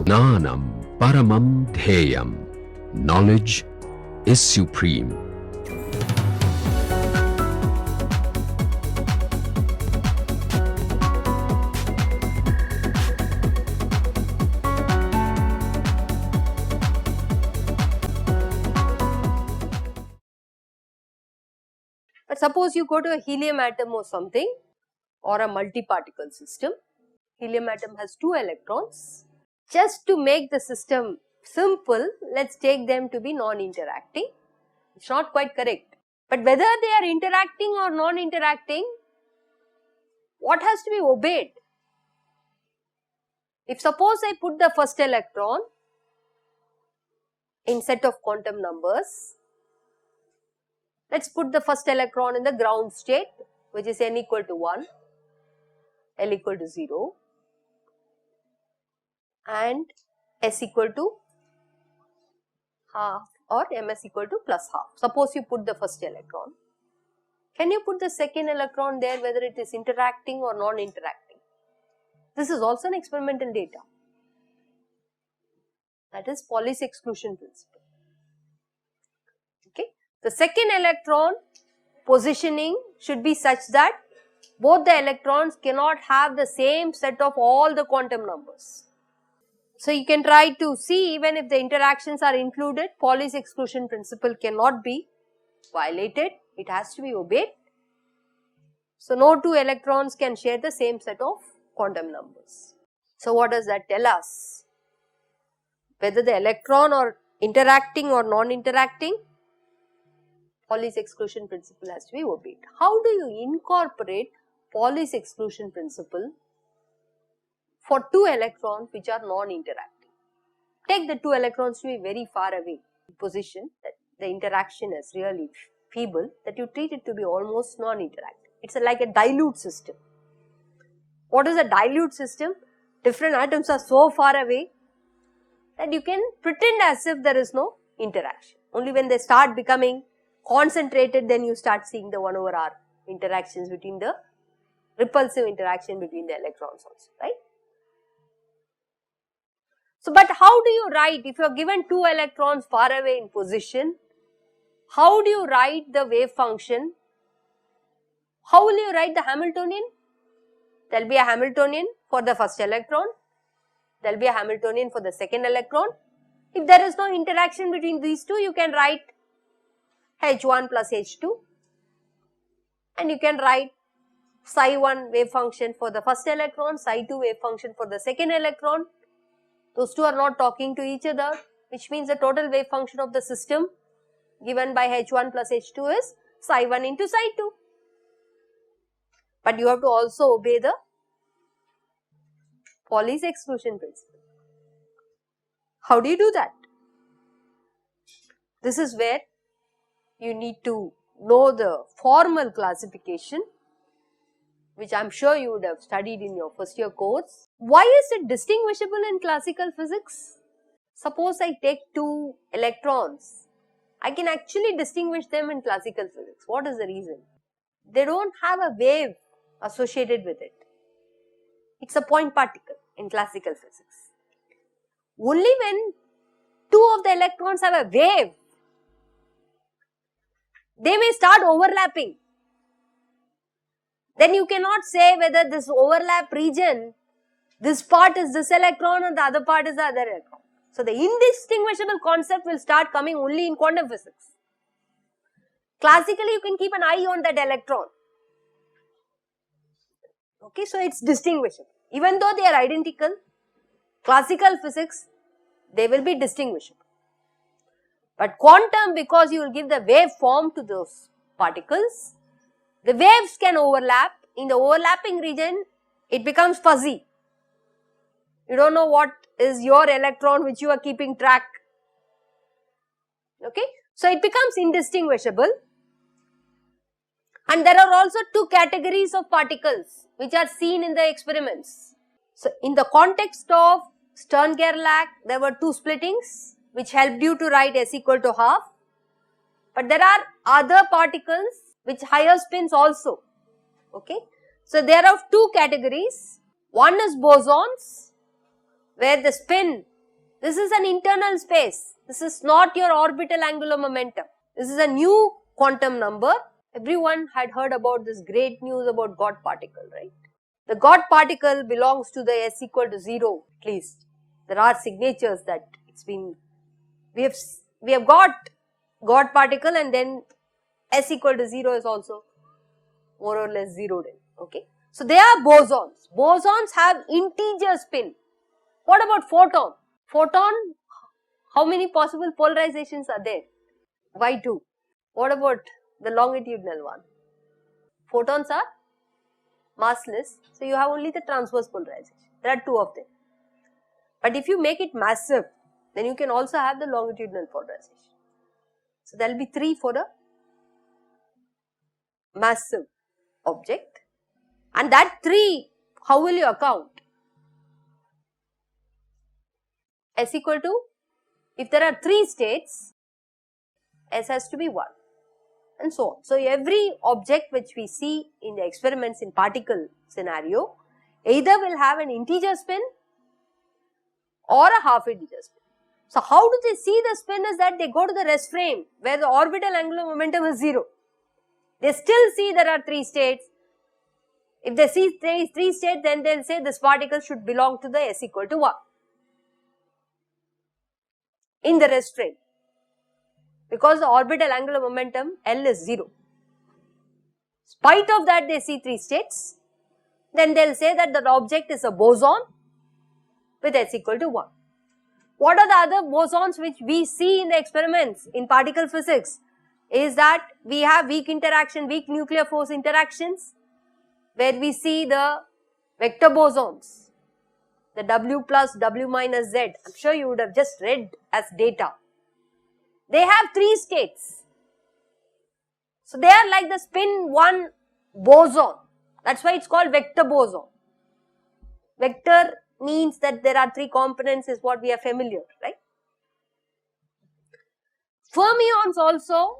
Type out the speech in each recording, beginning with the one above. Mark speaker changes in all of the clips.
Speaker 1: Gnanam paramam dheyam. Knowledge is supreme.
Speaker 2: But suppose you go to a helium atom or something, or a multi-particle system. Helium atom has 2 electrons. Just to make the system simple, let's take them to be non-interacting. It's not quite correct. But whether they are interacting or non-interacting, what has to be obeyed? If suppose I put the first electron in set of quantum numbers, let's put the first electron in the ground state, which is n equal to 1, L equal to 0 and S equal to half or Ms equal to plus half. Suppose you put the first electron. Can you put the second electron there whether it is interacting or non-interacting? This is also an experimental data. That is Pauli's exclusion principle. Okay. The second electron positioning should be such that both the electrons cannot have the same set of all the quantum numbers. So you can try to see even if the interactions are included, Pauli's exclusion principle cannot be violated, it has to be obeyed. So no 2 electrons can share the same set of quantum numbers. So what does that tell us? Whether the electron are interacting or non-interacting, Pauli's exclusion principle has to be obeyed. How do you incorporate Pauli's exclusion principle for 2 electrons which are non-interacting? Take the 2 electrons to be very far away in position, that the interaction is really feeble, that you treat it to be almost non-interacting. It's like a dilute system. What is a dilute system? Different atoms are so far away that you can pretend as if there is no interaction. Only when they start becoming concentrated, then you start seeing the 1 over r interactions between the repulsive interaction between the electrons also, right? So, but how do you write, if you are given 2 electrons far away in position, how do you write the wave function? How will you write the Hamiltonian? There will be a Hamiltonian for the first electron, there will be a Hamiltonian for the second electron. If there is no interaction between these two, you can write H1 plus H2 and you can write psi 1 wave function for the first electron, psi 2 wave function for the second electron. Those two are not talking to each other, which means the total wave function of the system given by H1 plus H2 is psi 1 into psi 2. But you have to also obey the Pauli's exclusion principle. How do you do that? This is where you need to know the formal classification, which I am sure you would have studied in your first year course. Why is it distinguishable in classical physics? Suppose I take 2 electrons, I can actually distinguish them in classical physics. What is the reason? They don't have a wave associated with it. It's a point particle in classical physics. Only when 2 of the electrons have a wave, they may start overlapping. Then you cannot say whether this overlap region, this part is this electron and the other part is the other electron. So the indistinguishable concept will start coming only in quantum physics. Classically, you can keep an eye on that electron. Okay, so it's distinguishable. Even though they are identical, classical physics, they will be distinguishable. But quantum, because you will give the wave form to those particles, the waves can overlap. In the overlapping region, it becomes fuzzy. You don't know what is your electron which you are keeping track. Okay, so it becomes indistinguishable. And there are also 2 categories of particles which are seen in the experiments. So in the context of Stern-Gerlach, there were 2 splittings which helped you to write S equal to half. But there are other particles which higher spins also. Okay, so there are 2 categories. One is bosons, where the spin This is an internal space. This is not your orbital angular momentum. This is a new quantum number. Everyone had heard about this great news about God particle, right? The God particle belongs to the s equal to 0 at least. There are signatures that it's been, we have got God particle and then s equal to 0 is also more or less zeroed in, okay. So they are bosons. Bosons have integer spin. What about photon? Photon, how many possible polarizations are there? Why 2? What about the longitudinal one? Photons are massless, so you have only the transverse polarization. There are 2 of them. But if you make it massive, then you can also have the longitudinal polarization. So there will be 3 for a massive object, and that 3, how will you account? S equal to, if there are 3 states, S has to be 1, and so on. So every object which we see in the experiments in particle scenario either will have an integer spin or a half integer spin. So how do they see the spin? Is that they go to the rest frame where the orbital angular momentum is 0. They still see there are 3 states. If they see 3 states, then they will say this particle should belong to the s equal to 1 in the rest frame, because the orbital angular momentum L is 0. In spite of that, they see 3 states, then they will say that the object is a boson with s equal to 1. What are the other bosons which we see in the experiments in particle physics? Is that we have weak interaction, weak nuclear force interactions, where we see the vector bosons, the W plus, W minus Z. I am sure you would have just read as data. They have 3 states. So they are like the spin 1 boson. That is why it is called vector boson. Vector means that there are 3 components is what we are familiar, right? Fermions also,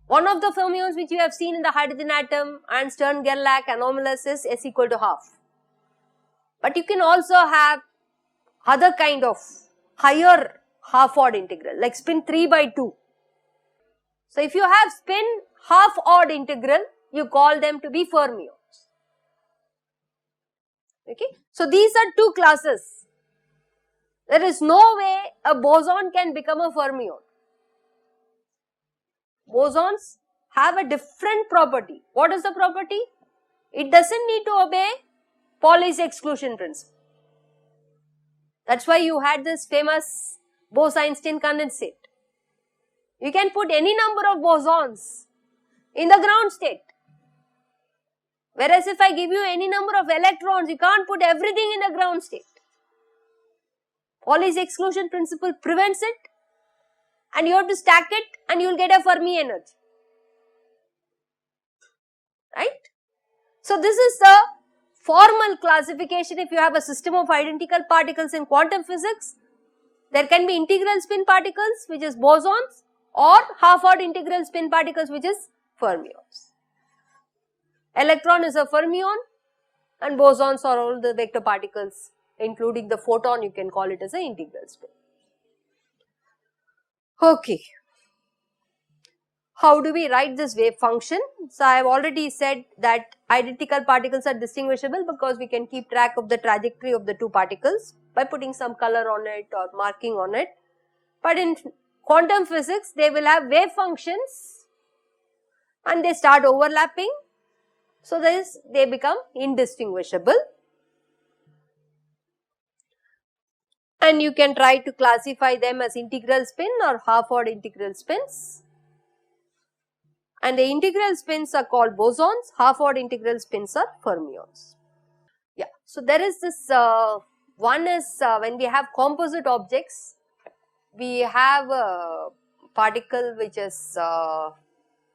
Speaker 2: one of the fermions which you have seen in the hydrogen atom and Stern-Gerlach anomalous is s equal to half. But you can also have other kind of higher half odd integral like spin 3 by 2. So if you have spin half odd integral, you call them to be fermions. Okay. So these are 2 classes. There is no way a boson can become a fermion. Bosons have a different property. What is the property? It doesn't need to obey Pauli's exclusion principle. That's why you had this famous Bose-Einstein condensate. You can put any number of bosons in the ground state. Whereas if I give you any number of electrons, you can't put everything in the ground state. Pauli's exclusion principle prevents it, and you have to stack it and you will get a Fermi energy. Right? So this is the formal classification. If you have a system of identical particles in quantum physics, there can be integral spin particles which is bosons or half odd integral spin particles which is fermions. Electron is a fermion and bosons are all the vector particles, including the photon. You can call it as an integral spin. Okay. How do we write this wave function? So I have already said that identical particles are distinguishable because we can keep track of the trajectory of the 2 particles by putting some color on it or marking on it. But in quantum physics, they will have wave functions and they start overlapping. So they become indistinguishable. And you can try to classify them as integral spin or half odd integral spins. And the integral spins are called bosons, half odd integral spins are fermions. Yeah, so there is this, one is when we have composite objects, we have a particle which is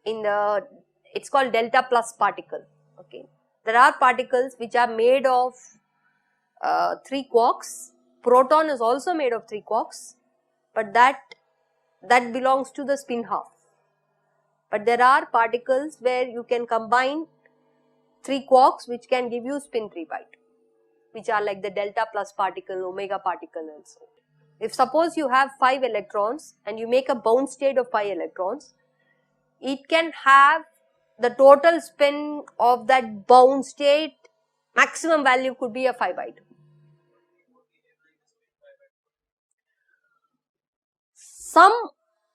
Speaker 2: it's called delta plus particle. Okay, there are particles which are made of 3 quarks. Proton is also made of 3 quarks, but that belongs to the spin half. But there are particles where you can combine 3 quarks which can give you spin 3 by 2, which are like the delta plus particle, omega particle and so on. If suppose you have 5 electrons and you make a bound state of 5 electrons, it can have the total spin of that bound state, maximum value could be a 5 by 2. Some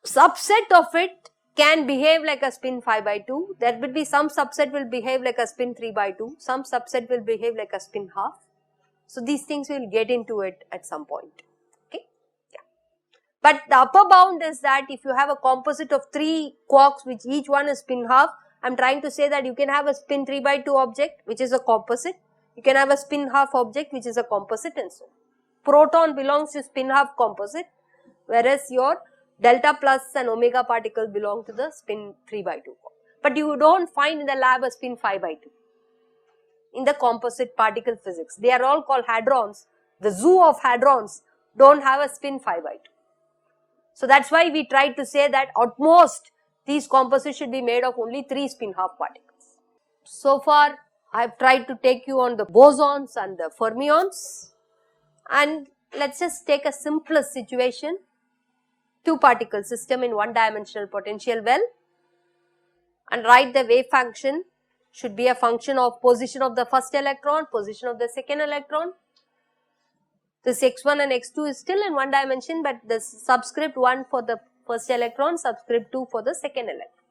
Speaker 2: subset of it can behave like a spin 5 by 2. There will be some subset will behave like a spin 3 by 2. Some subset will behave like a spin half. So these things we will get into it at some point. Okay. Yeah. But the upper bound is that if you have a composite of 3 quarks which each one is spin half, I am trying to say that you can have a spin 3 by 2 object which is a composite. You can have a spin half object which is a composite and so on. Proton belongs to spin half composite, whereas your delta plus and omega particles belong to the spin 3 by 2. But you don't find in the lab a spin 5 by 2. In the composite particle physics, they are all called hadrons. The zoo of hadrons don't have a spin 5 by 2. So that's why we tried to say that at most these composites should be made of only 3 spin half particles. So far I have tried to take you on the bosons and the fermions, and let's just take a simplest situation. 2 particle system in 1 dimensional potential well, and write the wave function should be a function of position of the first electron, position of the second electron. This x1 and x2 is still in 1 dimension, but the subscript 1 for the first electron, subscript 2 for the second electron.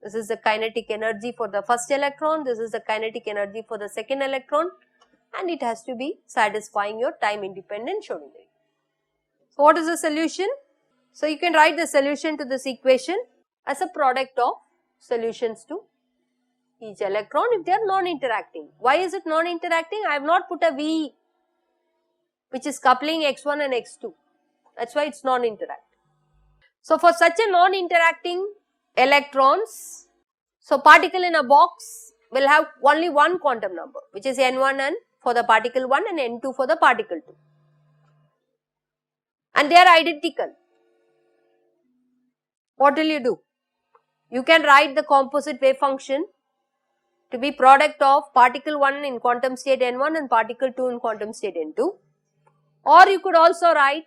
Speaker 2: This is the kinetic energy for the first electron, this is the kinetic energy for the second electron, and it has to be satisfying your time independent Schrodinger. So what is the solution? So you can write the solution to this equation as a product of solutions to each electron if they are non-interacting. Why is it non-interacting? I have not put a V which is coupling x1 and x2. That's why it's non-interacting. So for such a non-interacting electrons, so particle in a box will have only one quantum number, which is n1 and for the particle 1 and n2 for the particle 2. And they are identical. What will you do? You can write the composite wave function to be product of particle 1 in quantum state n1 and particle 2 in quantum state n2. Or you could also write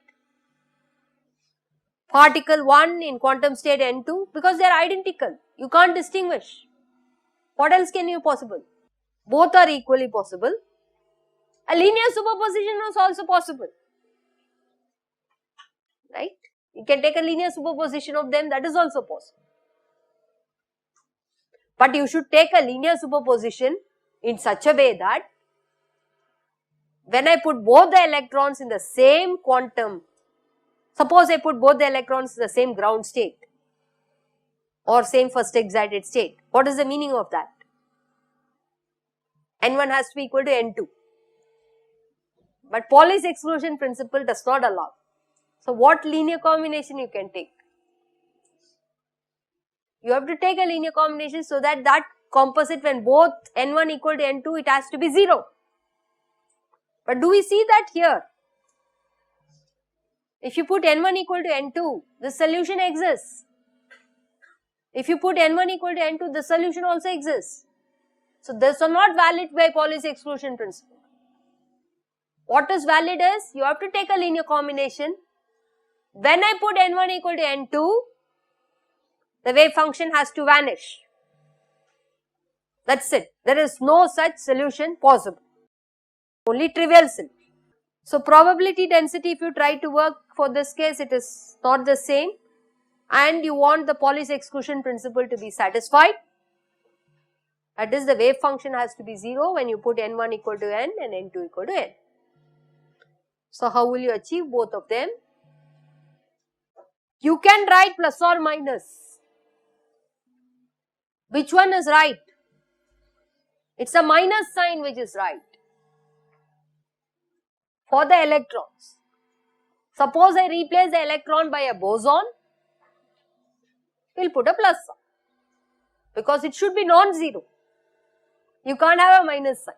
Speaker 2: particle 1 in quantum state n2 because they are identical. You can't distinguish. What else can you possible? Both are equally possible. A linear superposition is also possible. Right? You can take a linear superposition of them, that is also possible. But you should take a linear superposition in such a way that when I put both the electrons in the same quantum, suppose I put both the electrons in the same ground state or same first excited state, what is the meaning of that? N1 has to be equal to N2. But Pauli's exclusion principle does not allow. So what linear combination you can take? You have to take a linear combination so that that composite, when both n1 equal to n2, it has to be 0. But do we see that here? If you put n1 equal to n2, the solution exists. If you put n1 equal to n2, the solution also exists. So these are not valid by Pauli's exclusion principle. What is valid is, you have to take a linear combination. When I put n1 equal to n2, the wave function has to vanish. That's it. There is no such solution possible. Only trivial solution. So probability density, if you try to work for this case, it is not the same. And you want the Pauli's exclusion principle to be satisfied. That is, the wave function has to be 0 when you put n1 equal to n and n2 equal to n. So how will you achieve both of them? You can write plus or minus. Which one is right? It's a minus sign which is right. For the electrons. Suppose I replace the electron by a boson, we'll put a plus sign. Because it should be non-zero. You can't have a minus sign.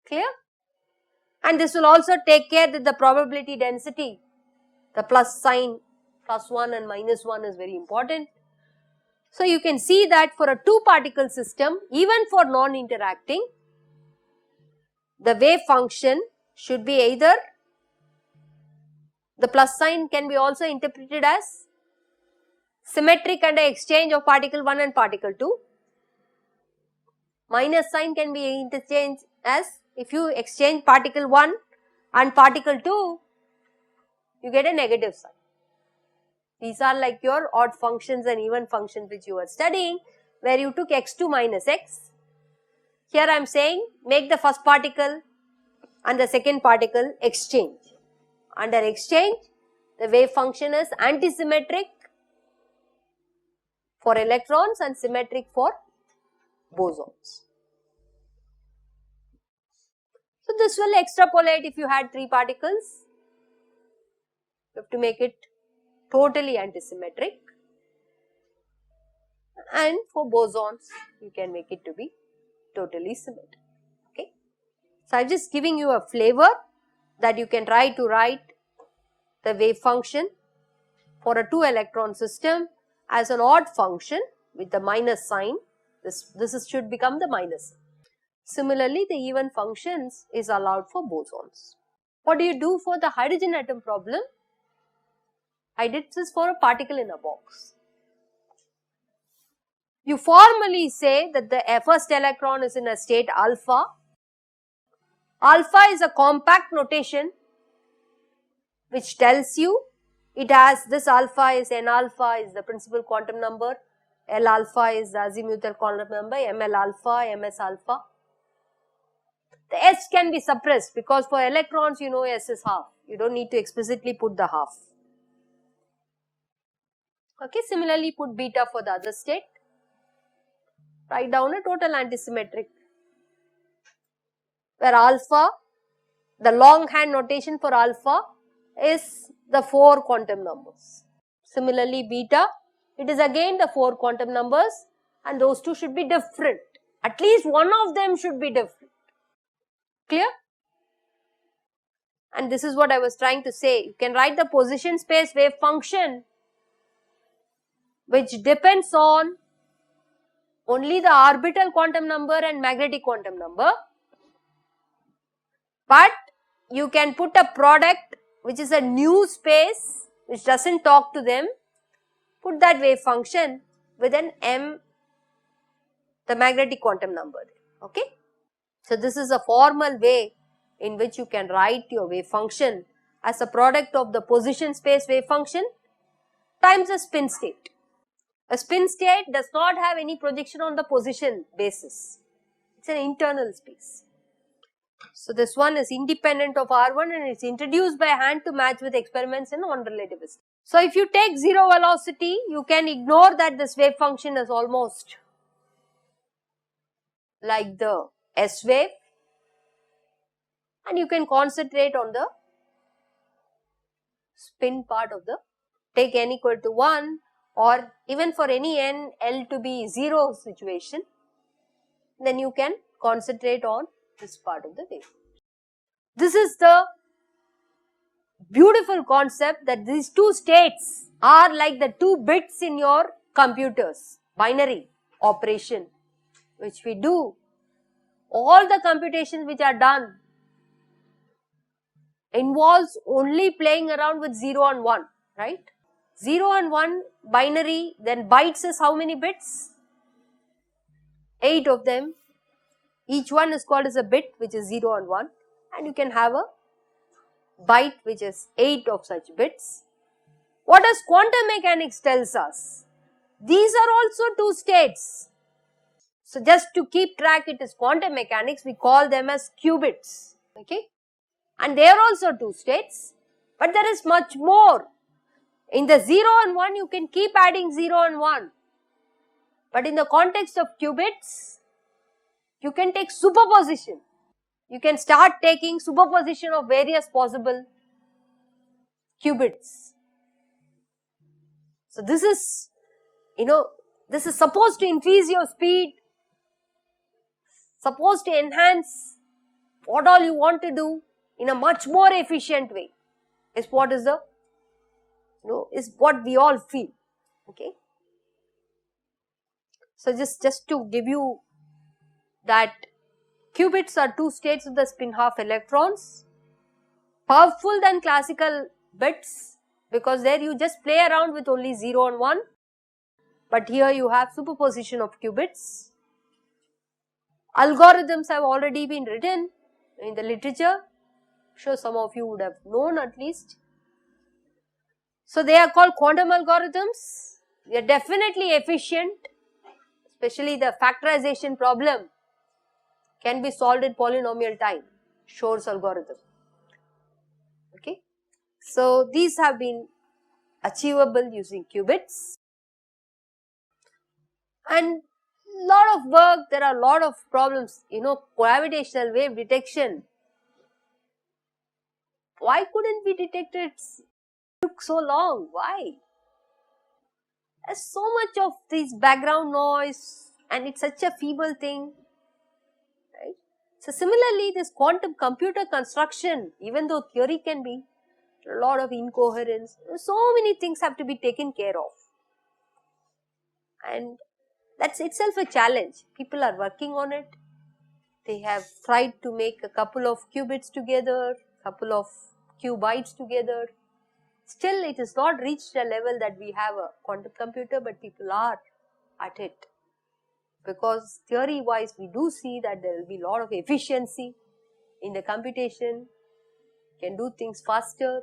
Speaker 2: Clear? And this will also take care that the probability density, the plus sign, plus 1 and minus 1 is very important. So you can see that for a 2-particle system, even for non-interacting, the wave function should be either, the plus sign can be also interpreted as symmetric under exchange of particle 1 and particle 2. Minus sign can be interchanged as if you exchange particle 1 and particle 2, you get a negative sign. These are like your odd functions and even functions which you are studying, where you took x2 minus x. Here I am saying make the first particle and the second particle exchange. Under exchange, the wave function is antisymmetric for electrons and symmetric for bosons. So this will extrapolate if you had 3 particles. You have to make it totally antisymmetric, and for bosons you can make it to be totally symmetric. Okay. So I am just giving you a flavor that you can try to write the wave function for a 2 electron system as an odd function with the minus sign. This should become the minus. Similarly, the even functions is allowed for bosons. What do you do for the hydrogen atom problem? I did this for a particle in a box. You formally say that the first electron is in a state alpha. Alpha is a compact notation which tells you it has this alpha is N alpha is the principal quantum number, L alpha is the azimuthal quantum number, ML alpha, MS alpha. The S can be suppressed because for electrons you know S is half. You don't need to explicitly put the half. Okay, similarly put beta for the other state. Write down a total antisymmetric, where alpha, the longhand notation for alpha is the 4 quantum numbers. Similarly beta, it is again the 4 quantum numbers, and those two should be different. At least one of them should be different. Clear? And this is what I was trying to say. You can write the position space wave function which depends on only the orbital quantum number and magnetic quantum number, but you can put a product which is a new space which doesn't talk to them, put that wave function with an m, the magnetic quantum number. Okay. So this is a formal way in which you can write your wave function as a product of the position space wave function times a spin state. A spin state does not have any projection on the position basis. It's an internal space. So this one is independent of R1 and it's introduced by hand to match with experiments in non-relativistic. So if you take 0 velocity, you can ignore that this wave function is almost like the S wave, and you can concentrate on the spin part of the, take n equal to 1 or even for any n L to be 0 situation, then you can concentrate on this part of the wave. This is the beautiful concept that these two states are like the 2 bits in your computers, binary operation which we do. All the computations which are done involves only playing around with 0 and 1, right? 0 and 1 binary, then bytes is how many bits? 8 of them. Each one is called as a bit which is 0 and 1, and you can have a byte which is 8 of such bits. What does quantum mechanics tells us? These are also 2 states. So just to keep track, it is quantum mechanics, we call them as qubits, okay? And they are also 2 states, but there is much more. In the 0 and 1, you can keep adding 0 and 1. But in the context of qubits, you can take superposition. You can start taking superposition of various possible qubits. So this is, this is supposed to increase your speed, supposed to enhance what all you want to do in a much more efficient way, is what is the, is what we all feel, okay. So just to give you that qubits are 2 states of the spin half electrons. powerful than classical bits, because there you just play around with only 0 and 1, but here you have superposition of qubits. Algorithms have already been written in the literature. I'm sure some of you would have known at least. So they are called quantum algorithms. They are definitely efficient, especially the factorization problem can be solved in polynomial time, Shor's algorithm. Okay. So these have been achievable using qubits. And lot of work, there are a lot of problems, gravitational wave detection. Why couldn't we detect it? Took so long. Why? There's so much of this background noise and it's such a feeble thing, right? So similarly, this quantum computer construction, even though theory can be a lot of incoherence, so many things have to be taken care of, and that's itself a challenge. People are working on it. They have tried to make a couple of qubits together, couple of qubits together. Still, it has not reached a level that we have a quantum computer, but people are at it. Because theory wise, we do see that there will be a lot of efficiency in the computation, can do things faster.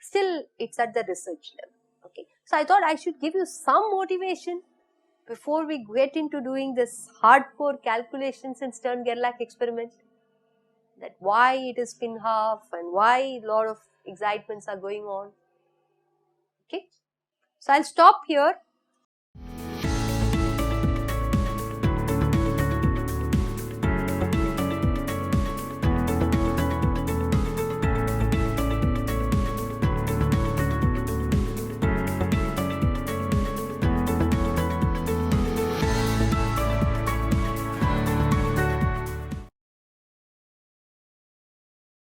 Speaker 2: Still, it's at the research level. Okay. So, I thought I should give you some motivation before we get into doing this hardcore calculations in Stern-Gerlach experiment, that why it is spin half and why a lot of excitements are going on. Okay. So, I will stop here.